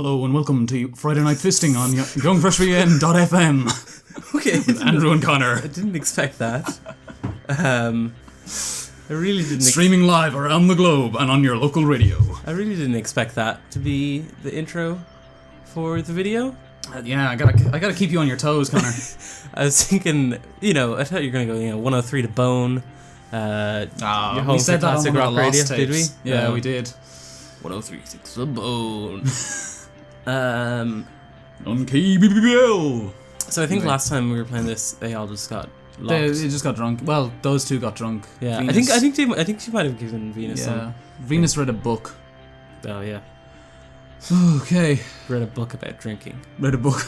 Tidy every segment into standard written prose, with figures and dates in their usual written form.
Hello and welcome to Friday Night Fisting on YungFreshVN.fm. Okay. With Andrew and Connor. I didn't expect that. I really didn't. Streaming live around the globe and on your local radio. I really didn't expect that to be the intro for the video. Yeah, I gotta keep you on your toes, Connor. I was thinking, I thought you were gonna go, 103 to Bone. Your home we said that on classic one of rock the radio, lost did we? tapes. Yeah, we did. 103.6 to Bone. On KBBL. So I think last time we were playing this, they all just got locked. They just got drunk. Well, those two got drunk. Yeah, Venus, I think she might have given Venus some. Venus read a book. Oh yeah. Okay. Read a book about drinking. Read a book.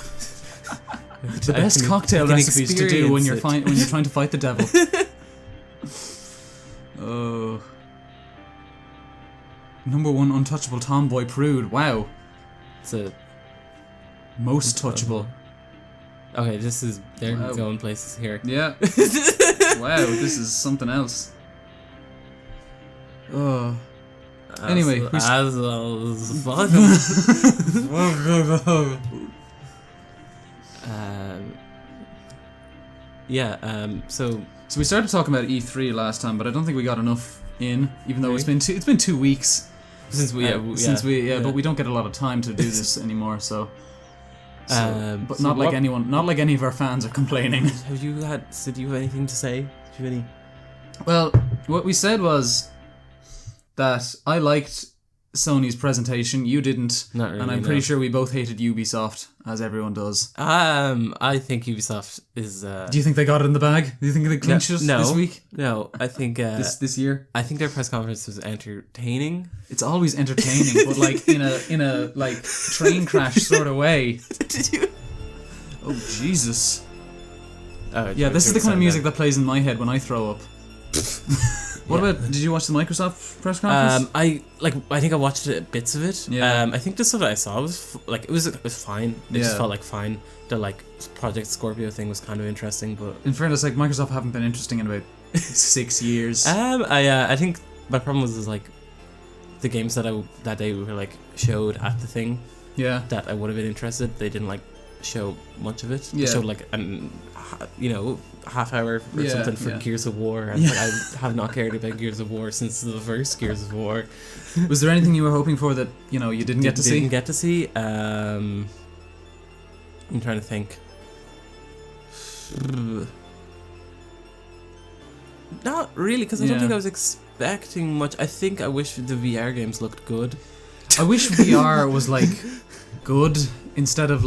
The best cocktail recipes to do when you're trying to fight the devil. Oh. Number 1 untouchable tomboy prude. Wow. It's a most touchable. Okay, they're going places here. Yeah. Wow, this is something else. Oh. Anyway, So we started talking about E3 last time, but I don't think we got enough in, even though it's been 2 weeks since we but we don't get a lot of time to do this anymore, so but not like any of our fans are complaining. Did you have anything to say? Do you have any? Well, what we said was that I liked Sony's presentation, you didn't, Not really, and I'm pretty sure we both hated Ubisoft, as everyone does. I think Ubisoft is. Do you think they got it in the bag? Do you think they clinched it this week? No, I think this year. I think their press conference was entertaining. It's always entertaining, but like in a like train crash sort of way. Did you? Oh Jesus! Oh, yeah, this is the kind of music that plays in my head when I throw up. What about? Did you watch the Microsoft press conference? I think I watched bits of it. Yeah. I think the stuff that I saw was it was fine. It just felt like fine. The Project Scorpio thing was kind of interesting, but in fairness, Microsoft haven't been interesting in about 6 years. I think my problem was the games that they were showed at the thing. Yeah. That I would have been interested. They didn't show much of it. Yeah. They showed half hour or something for Gears of War, and I have not cared about Gears of War since the first Gears of War. Was there anything you were hoping for that you didn't get to see? Didn't get to see. I'm trying to think. Not really, because I don't think I was expecting much. I think I wish the VR games looked good. I wish VR was good instead of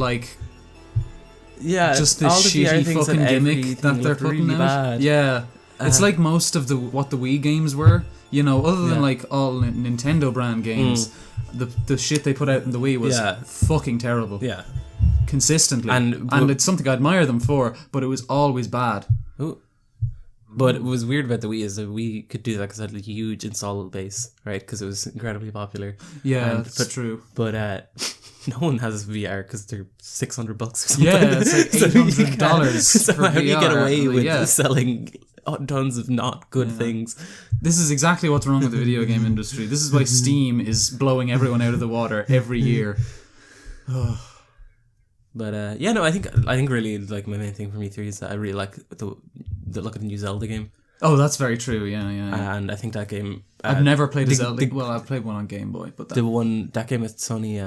just this shitty fucking gimmick that they're putting really out. Bad. Yeah, it's like most of what the Wii games were. Other than all Nintendo brand games, the shit they put out in the Wii was fucking terrible. Yeah, consistently, and it's something I admire them for, but it was always bad. Ooh. But what was weird about the Wii is that Wii could do that because it had a huge installed base, right? Because it was incredibly popular. Yeah, that's true. But no one has VR because they're $600 or something. Yeah, it's like $800 so for how do you get VR, away with selling tons of not good things? This is exactly what's wrong with the video game industry. This is why Steam is blowing everyone out of the water every year. But I think really my main thing for E3 is that I really like the look of the new Zelda game. Oh, that's very true. Yeah. And I think that game. I've never played a Zelda. Well, I've played one on Game Boy, but that game at Sony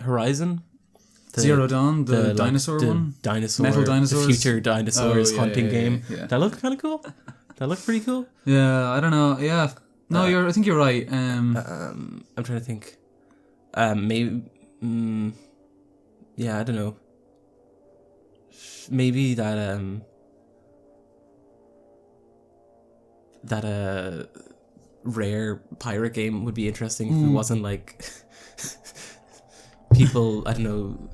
Horizon. Zero Dawn, the dinosaur one? Metal dinosaurs? The future dinosaurs hunting game. Yeah. That looked kind of cool. That looked pretty cool. Yeah, I don't know. Yeah. No, I think you're right. I'm trying to think. Maybe... yeah, I don't know. Maybe that rare pirate game would be interesting if it wasn't people, I don't know,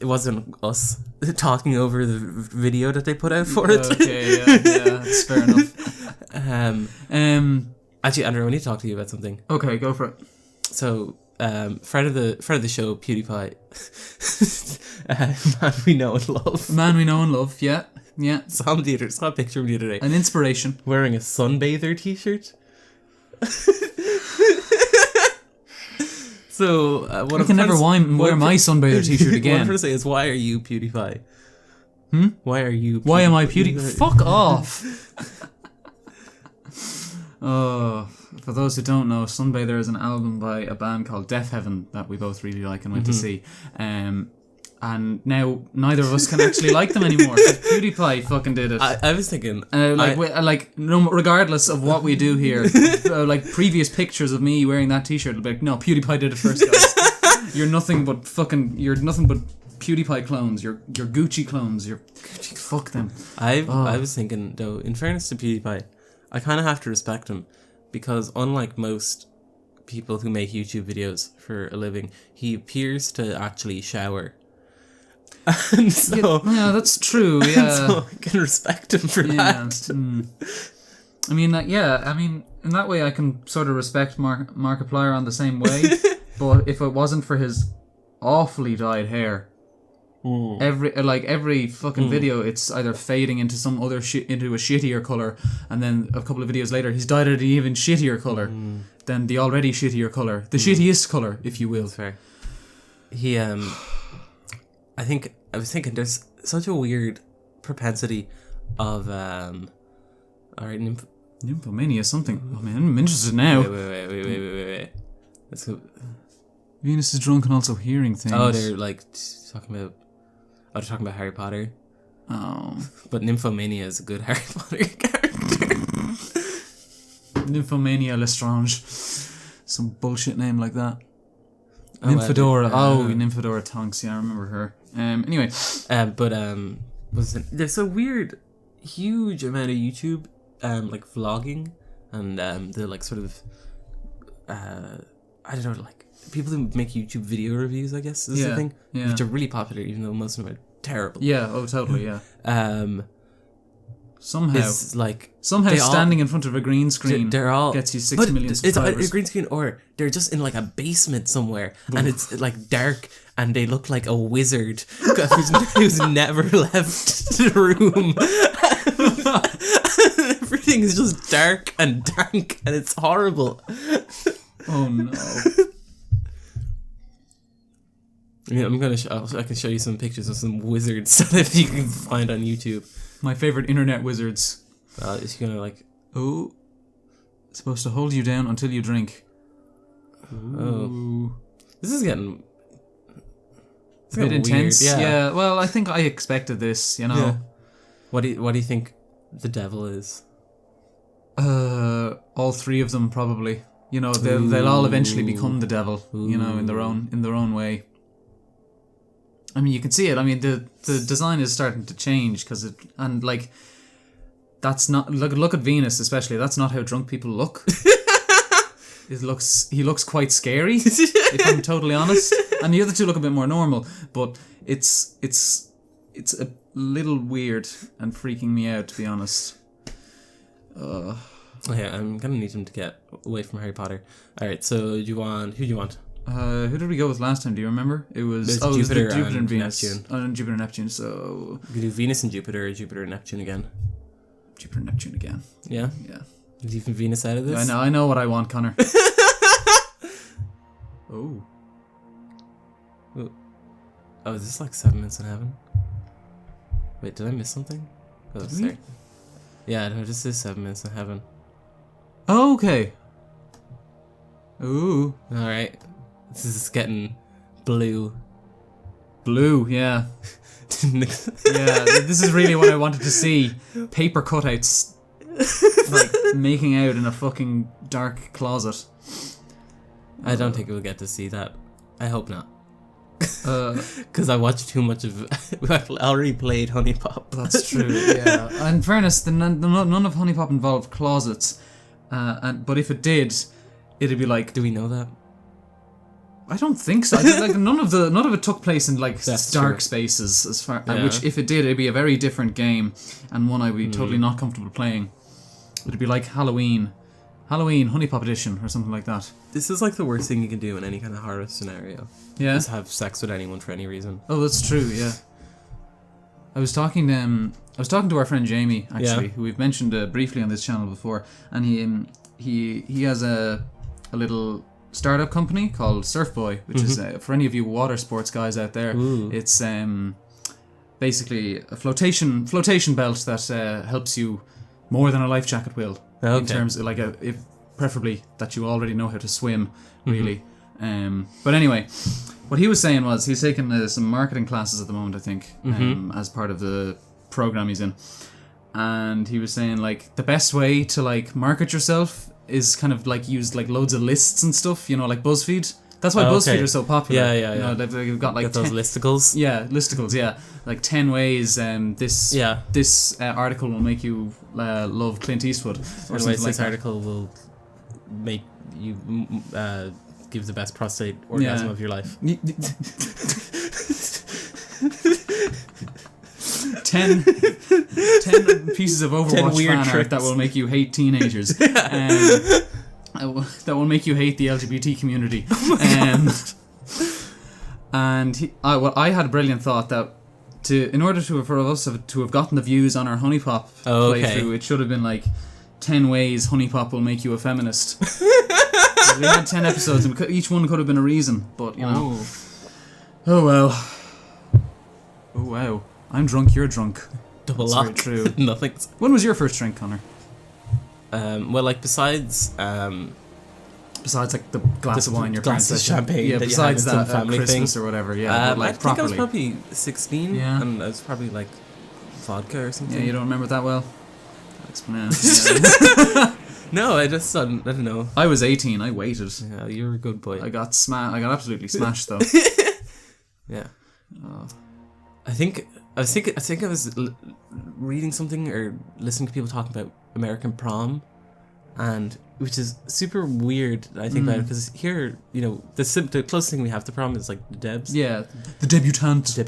it wasn't us talking over the video that they put out for it. Okay, yeah, that's fair enough. Actually, Andrew, I need to talk to you about something. Okay, go for it. So, friend of the show, PewDiePie. Man we know and love. Man we know and love, yeah. Saw a picture of him the other day. An inspiration. Wearing a sunbather t-shirt. So I can never wear my sunbather t-shirt again. What I'm trying to say is, why are you PewDiePie? Why are you? Why am I PewDiePie? Fuck off. For those who don't know, Sunbather is an album by a band called Deaf Heaven that we both really like and went to see. And now neither of us can actually like them anymore. PewDiePie fucking did it. I was thinking, regardless of what we do here, like previous pictures of me wearing that t-shirt, will be like, no, PewDiePie did it first, guys. You're nothing but PewDiePie clones. You're Gucci clones. Fuck them. I was thinking though, in fairness to PewDiePie, I kind of have to respect him, because unlike most people who make YouTube videos for a living, he appears to actually shower. And so, yeah, that's true. Yeah, so I can respect him for that. I mean, in that way, I can sort of respect Markiplier on the same way. But if it wasn't for his awfully dyed hair, every fucking video, it's either fading into some other into a shittier color, and then a couple of videos later, he's dyed it an even shittier color than the already shittier color, the shittiest color, if you will. That's fair. He I was thinking there's such a weird propensity of alright, nymphomania something. Oh man, I'm interested now. Wait. Let's go. Venus is drunk and also hearing things. Oh, they're like talking about Harry Potter. Oh. But Nymphomania is a good Harry Potter character. Nymphomania Lestrange. Some bullshit name like that. Nymphadora. Nymphadora Tonks. Yeah, I remember her. Anyway. There's a weird, huge amount of YouTube, like vlogging, and the like sort of, I don't know, like people who make YouTube video reviews, I guess is the thing, which are really popular, even though most of them are terrible. Yeah. Oh, totally. Yeah. Somehow standing in front of a green screen gets you 6 million subscribers. It's a green screen, or they're just in like a basement somewhere, and it's like dark, and they look like a wizard who's never left the room. Everything is just dark and dank, and it's horrible. Oh no. Yeah, I can show you some pictures of some wizards that you can find on YouTube. My favorite internet wizards. It's gonna like... Oh. It's supposed to hold you down until you drink. Ooh. Oh. This is getting... It's a bit intense. Yeah, well, I think I expected this, you know. Yeah. What do you think the devil is? All three of them, probably. You know, they'll all eventually become the devil, you know, in their own way. I mean, you can see it. I mean, the design is starting to change that's not look at Venus especially. That's not how drunk people look. He looks quite scary, if I'm totally honest. And the other two look a bit more normal, but it's a little weird and freaking me out, to be honest. Yeah, I'm gonna need him to get away from Harry Potter. All right, so who do you want? Who did we go with last time? Do you remember? It was Jupiter and Venus. Neptune. Jupiter and Neptune. So we could do Venus and Jupiter, or Jupiter and Neptune again. Jupiter and Neptune again. Yeah. Yeah. Leaving Venus out of this. I know what I want, Connor. Oh. Oh, is this like 7 Minutes in Heaven? Wait, did I miss something? Oh, sorry. Yeah, no, this is 7 Minutes in Heaven. Oh, okay. Ooh. Alright. This is getting blue. Blue, yeah. Yeah, this is really what I wanted to see. Paper cutouts. Like, making out in a fucking dark closet. I don't think we'll get to see that. I hope not. Because I watched too much of... I've already played Honey Pop. That's true, yeah. In fairness, none of Honey Pop involved closets. But if it did, it'd be like... Do we know that? I don't think so. I think, like, none of it took place in like That's dark true. spaces, as far which if it did, it'd be a very different game and one I'd be totally not comfortable playing. It'd be like Halloween, Honey Pop Edition or something like that. This is like the worst thing you can do in any kind of horror scenario. Yeah. Just have sex with anyone for any reason. Oh, that's true. Yeah. I was talking to our friend Jamie, actually, who we've mentioned briefly on this channel before, and he has a little startup company called Surfboy, which is for any of you water sports guys out there. It's basically a flotation belt that helps you more than a life jacket will. In terms of if preferably that you already know how to swim, really. But anyway, what he was saying was he's taking some marketing classes at the moment, I think, as part of the program he's in. And he was saying like the best way to like market yourself is kind of like use like loads of lists and stuff, you know, like BuzzFeed. That's why BuzzFeed are so popular. Yeah. You know, they've got like those listicles. Yeah, listicles. Yeah, like 10 ways. This article will make you love Clint Eastwood. Or anyways, this article will make you give the best prostate orgasm of your life. 10 pieces of Overwatch fan art that will make you hate teenagers. That will make you hate the LGBT community. And I had a brilliant thought that in order for us to have gotten the views on our Honey Pop playthrough, it should have been like 10 ways Honey Pop will make you a feminist. We had 10 episodes and each one could have been a reason, but you know. Oh well. Oh wow. I'm drunk, you're drunk. Double That's lock. very true. Nothing. When was your first drink, Connor? Well, like besides like the glass of wine, your glass parents of champagne. Yeah, that besides you have that, family Christmas thing. or whatever. Yeah, but like I think properly. I was probably 16, and I was probably like vodka or something. Yeah, you don't remember that well. Yeah. No, I just I don't know. I was 18. I waited. Yeah, you were a good boy. I got absolutely smashed though. Yeah. I think I was reading something or listening to people talking about American prom, and which is super weird. I think about it because here, you know, the closest thing we have to prom is like the Debs. Yeah, the debutante. Your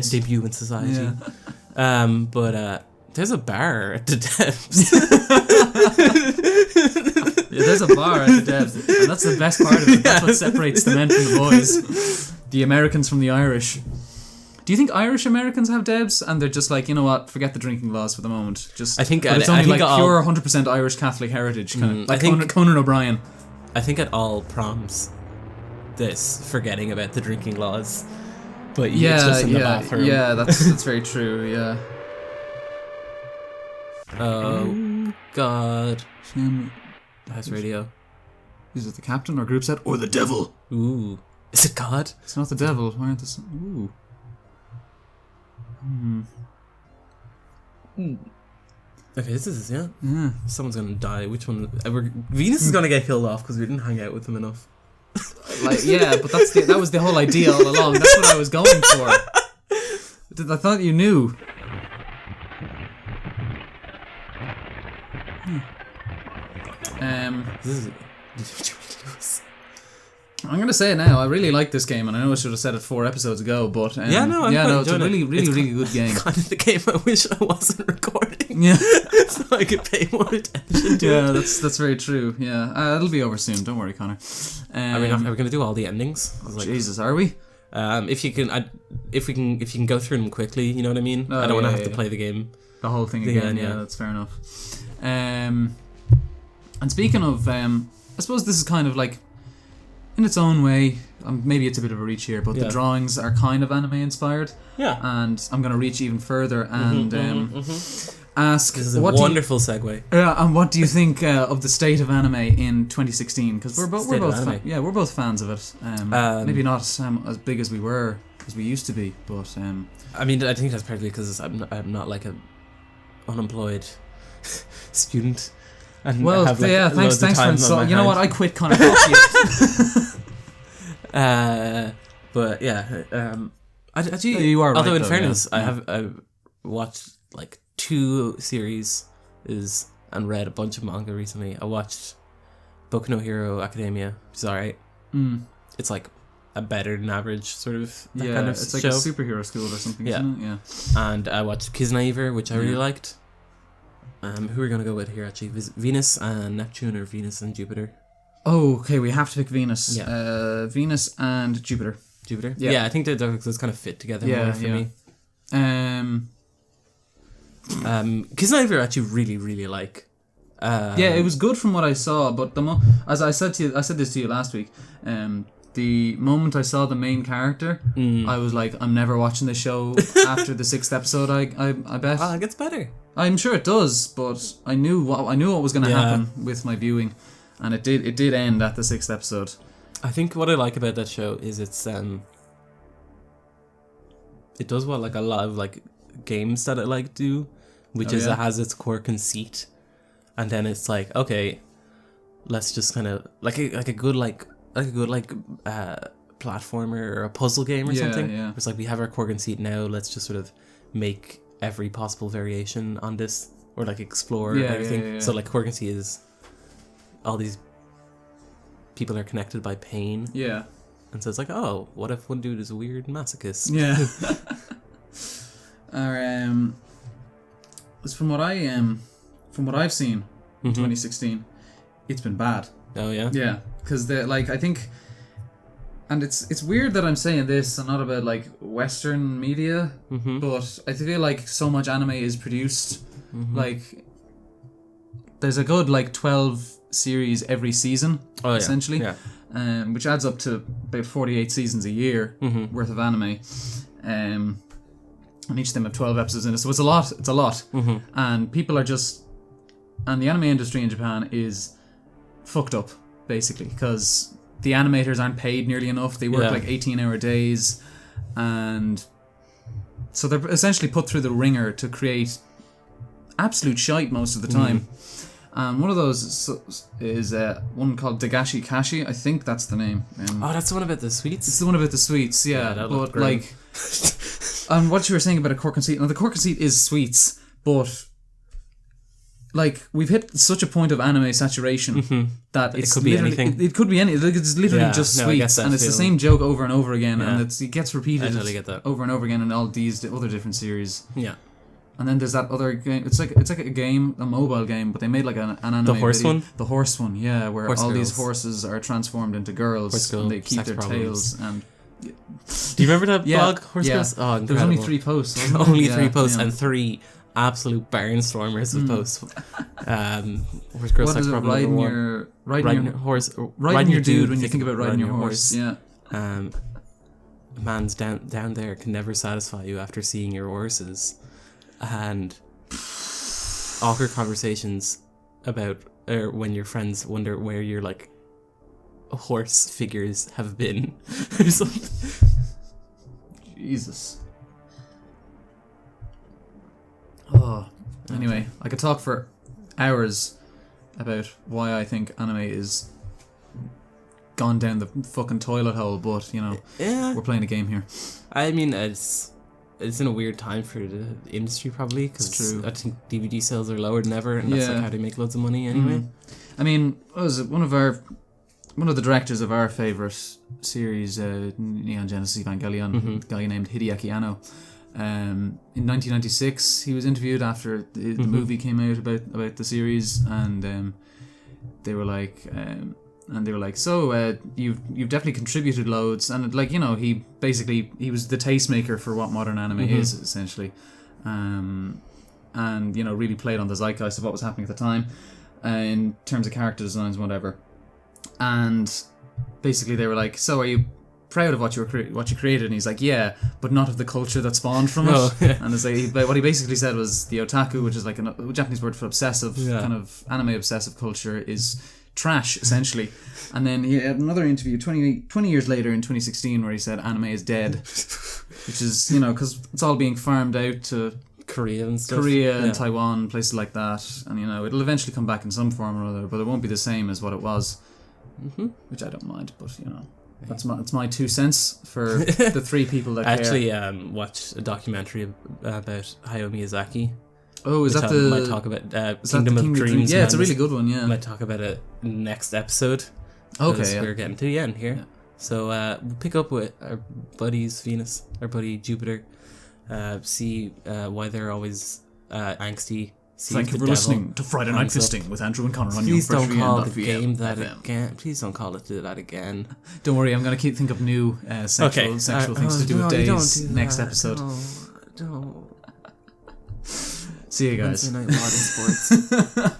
debut in society. Yeah. But there's a bar at the Debs. Yeah, there's a bar at the Debs, and that's the best part of it. That's what separates the men from the boys. The Americans from the Irish. Do you think Irish Americans have Debs and they're just like, you know what, forget the drinking laws for the moment? Just I think it's only like pure 100% Irish Catholic heritage, kind of like Conan O'Brien. I think at all proms, forgetting about the drinking laws, but it's just in the bathroom. Yeah, that's very true. Yeah. Oh God. House radio. Is it the captain or group set or the devil? Ooh, is it God? It's not the devil. Why aren't this? Ooh. Okay, this is someone's gonna die. Which one? Venus is gonna get killed off because we didn't hang out with him enough. But that was the whole idea all along. That's what I was going for. I thought you knew. I'm gonna say it now. I really like this game, and I know I should have said it 4 episodes ago, but it's a really good game. Kind of the game I wish I wasn't recording. Yeah, so I could pay more attention to it. Yeah, that's very true. Yeah, it'll be over soon. Don't worry, Connor. Are we gonna do all the endings? Jesus, are we? If you can go through them quickly, you know what I mean. I don't want to have to play the game, the whole thing again. Yeah, that's fair enough. And speaking of, I suppose this is kind of like, in its own way, maybe it's a bit of a reach here, but the drawings are kind of anime inspired. Yeah. And I'm going to reach even further and ask... This is a wonderful segue. Yeah, and what do you think of the state of anime in 2016? Because we're both fans of it. Maybe not as big as we used to be, but... I mean, I think that's partly because I'm not like a unemployed student. And thanks for you know what, I quit Connor. But yeah, you are. Although right, in fairness, I watched like 2 series and read a bunch of manga recently. I watched Boku no Hero Academia, which is alright. It's like a better than average sort of kind of it's like show. a superhero school or something. Isn't it? Yeah. And I watched Kisnaiver, which I really liked. Who are we going to go with here, actually? Venus and Neptune, or Venus and Jupiter? Oh, okay, we have to pick Venus. Yeah. Venus and Jupiter. Jupiter? Yeah, I think those kind of fit together more for me. Kisnaiver I actually really, really like. Yeah, it was good from what I saw, but as I said this to you last week. The moment I saw the main character, I was like, I'm never watching this show after the 6th episode. I bet. It gets better. I'm sure it does, but I knew what was going to happen with my viewing, and it did end at the 6th episode. I think what I like about that show is it does what like a lot of like games that I like do, which is it has its core conceit, and then it's like, okay, let's just kind of like a good platformer or a puzzle game or something. Yeah. It's like, we have our core conceit now. Let's just sort of make every possible variation on this, or like explore everything. Yeah. So like, core conceit is all these people are connected by pain. Yeah. And so it's like, oh, what if one dude is a weird masochist? Yeah. From what I've seen in 2016, it's been bad. Oh yeah. Yeah, because I think, and it's weird that I'm saying this and not about like Western media, but I feel like so much anime is produced. Like, there's a good like 12 series every season, essentially, which adds up to about 48 seasons a year worth of anime, and each of them have 12 episodes in it, so it's a lot. And people are just, and the anime industry in Japan is fucked up, basically, because the animators aren't paid nearly enough. They work like 18-hour days, and so they're essentially put through the ringer to create absolute shite most of the time. And one of those is one called Dagashi Kashi. I think that's the name. That's the one about the sweets? It's the one about the sweets, yeah. That but great. Like, and what you were saying about a core conceit. Now, the core conceit is sweets, but like, we've hit such a point of anime saturation that it could be anything. It could be anything. Like, it's literally just sweets, and it's the same joke over and over again, and it gets repeated over and over again in all these other different series. Yeah. And then there's that other game. It's like a game, a mobile game, but they made like an anime. The horse video. one? The horse one, yeah, where Horse all girls. these horses are transformed into girls, and they keep their tails. And do you remember that blog, Horse Girls? Oh, incredible. There was only 3 posts. Wasn't Only there? 3 posts and 3 absolute barnstormers of posts. Horse Girls, what sex is it? problem Riding your dude when you think about riding your horse. Yeah. A man's down there can never satisfy you after seeing your horses, and awkward conversations about when your friends wonder where your like horse figures have been or something. Jesus. Oh. Anyway, I could talk for hours about why I think anime is gone down the fucking toilet hole, but you know, we're playing a game here. I mean, it's in a weird time for the industry, probably, because I think DVD sales are lower than ever, and that's like how they make loads of money anyway. I mean, what was it? One of the directors of our favourite series, Neon Genesis Evangelion, a guy named Hideaki Anno. In 1996, he was interviewed after the movie came out about the series, and they were like, so you've definitely contributed loads, and like, you know, he was the tastemaker for what modern anime is, essentially, and you know, really played on the zeitgeist of what was happening at the time, in terms of character designs and whatever. And basically they were like, so are you proud of what you created? And he's like, yeah, but not of the culture that spawned from it. And what he basically said was the otaku, which is like a Japanese word for obsessive, kind of anime obsessive culture, is trash, essentially. And then he had another interview 20 years later in 2016 where he said anime is dead, which is, you know, because it's all being farmed out to Korea and stuff. And Taiwan, places like that, and you know, it'll eventually come back in some form or other, but it won't be the same as what it was, which I don't mind, but you know, that's my 2 cents for the 3 people that I actually watched a documentary about Hayao Miyazaki. Oh, is that the... might talk about Kingdom of Dreams. Yeah, it's a really good one, yeah. Might talk about it next episode. Okay, yeah. We're getting to the end here. Yeah. So we'll pick up with our buddies Venus, our buddy Jupiter, see why they're always angsty. Thank you for listening to Friday Night Fisting with Andrew and Connor on Please don't call the game that again. Please don't call it that again. Don't worry, I'm going to think of new sexual things to do with days next episode. Don't. See you guys. Wednesday night modern sports.